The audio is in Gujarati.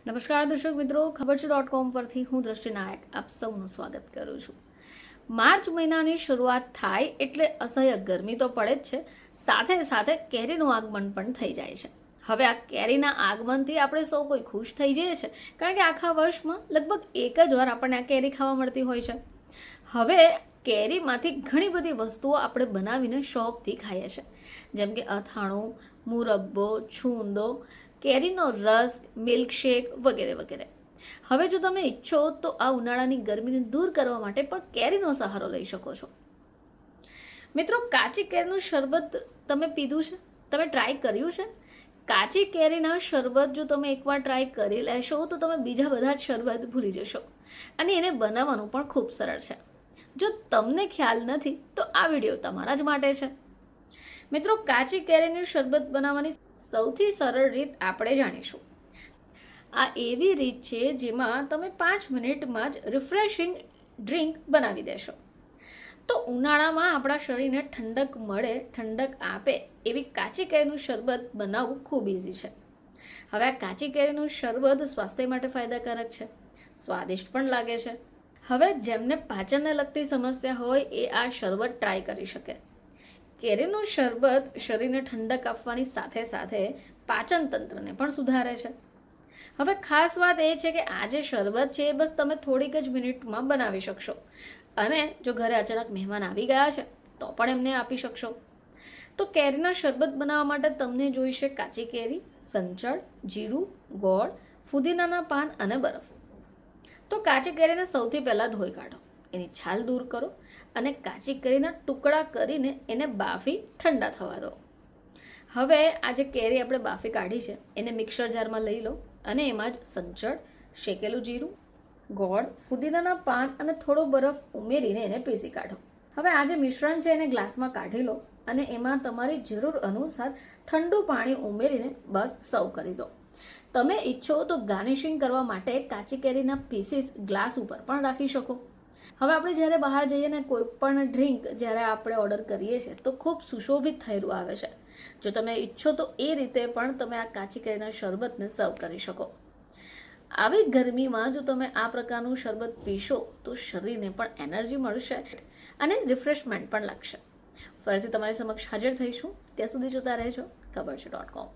નમસ્કાર દર્શક મિત્રો, ખબર છે .com પરથી હું દ્રષ્ટિ નાયક આપ સૌનું સ્વાગત કરું છું. માર્ચ મહિનાની શરૂઆત થાય એટલે અસહ્ય ગરમી તો પડે જ છે, સાથે સાથે કેરીનું આગમન પણ થઈ જાય છે. હવે આ કેરીના આગમનથી આપણે સૌ કોઈ ખુશ થઈ જઈએ છીએ, કારણ કે આખા વર્ષમાં લગભગ એક જ વાર આપણને આ કેરી ખાવા મળતી હોય છે. હવે કેરીમાંથી ઘણી બધી વસ્તુઓ આપણે બનાવીને શોખથી ખાઈએ છીએ, જેમ કે અથાણું, મુરબ્બો, છુંદો, કેરીનો રસ, મિલ્કશેક વગેરે વગેરે. હવે જો તમે ઈચ્છો તો આ ઉનાળાની ગરમીને દૂર કરવા માટે પણ કેરીનો સહારો લઈ શકો છો. મિત્રો, કાચી કેરીનું શરબત તમે પીધું છે? તમે ટ્રાય કર્યું છે? કાચી કેરીના શરબત જો તમે એકવાર ટ્રાય કરી લેશો તો તમે બીજા બધા જ શરબત ભૂલી જશો, અને એને બનાવવાનું પણ ખૂબ સરળ છે. જો તમને ખ્યાલ નથી તો આ વિડીયો તમારા જ માટે છે. મિત્રો, કાચી કેરીનું શરબત બનાવવાની સૌથી સરળ રીત આપણે જાણીશું. આ એવી રીત છે જેમાં તમે 5 મિનિટમાં જ રિફ્રેશિંગ ડ્રિંક બનાવી દેશો. તો ઉનાળામાં આપણા શરીરને ઠંડક મળે, ઠંડક આપે એવી કાચી કેરીનું શરબત બનાવવું ખૂબ ઇઝી છે. હવે આ કાચી કેરીનું શરબત સ્વાસ્થ્ય માટે ફાયદાકારક છે, સ્વાદિષ્ટ પણ લાગે છે. હવે જેમને પાચનને લગતી સમસ્યા હોય એ આ શરબત ટ્રાય કરી શકે. કેરીનું શરબત શરીરને ઠંડક આપવાની સાથે સાથે પાચન તંત્રને પણ સુધારે છે. હવે ખાસ વાત એ છે કે આ જે શરબત છે એ બસ તમે થોડીક જ મિનિટમાં બનાવી શકશો, અને જો ઘરે અચાનક મહેમાન આવી ગયા છે તો પણ એમને આપી શકશો. તો કેરીના શરબત બનાવવા માટે તમને જોઈશે કાચી કેરી, સંચળ, જીરું, ગોળ, ફુદીનાના પાન અને બરફ. તો કાચી કેરીને સૌથી પહેલાં ધોઈ કાઢો, એની છાલ દૂર કરો અને કાચી કેરીના ટુકડા કરીને એને બાફી ઠંડા થવા દો. હવે આ જે કેરી આપણે બાફી કાઢી છે એને મિક્સર જારમાં લઈ લો અને એમાં જ સંચળ, શેકેલું જીરું, ગોળ, ફુદીનાના પાન અને થોડો બરફ ઉમેરીને એને પીસી કાઢો. હવે આ જે મિશ્રણ છે એને ગ્લાસમાં કાઢી લો અને એમાં તમારી જરૂર અનુસાર ઠંડુ પાણી ઉમેરીને બસ સર્વ કરી દો. તમે ઈચ્છો તો ગાર્નિશિંગ કરવા માટે કાચી કેરીના પીસીસ ગ્લાસ ઉપર પણ રાખી શકો. હવે આપણે જ્યારે બહાર જઈએ ને કોઈ પણ ડ્રિંક જ્યારે આપણે ઓર્ડર કરીએ છીએ તો ખૂબ સુશોભિત થયેલું આવે છે. જો તમે ઈચ્છો તો એ રીતે પણ તમે આ કાચી કેરીના શરબતને સર્વ કરી શકો. આવી ગરમીમાં જો તમે આ પ્રકારનું શરબત પીશો તો શરીરને પણ એનર્જી મળશે અને રિફ્રેશમેન્ટ પણ લાગશે. ફરીથી તમારી સમક્ષ હાજર થઈશું, ત્યાં સુધી જોતા રહેજો ખબર છે .com.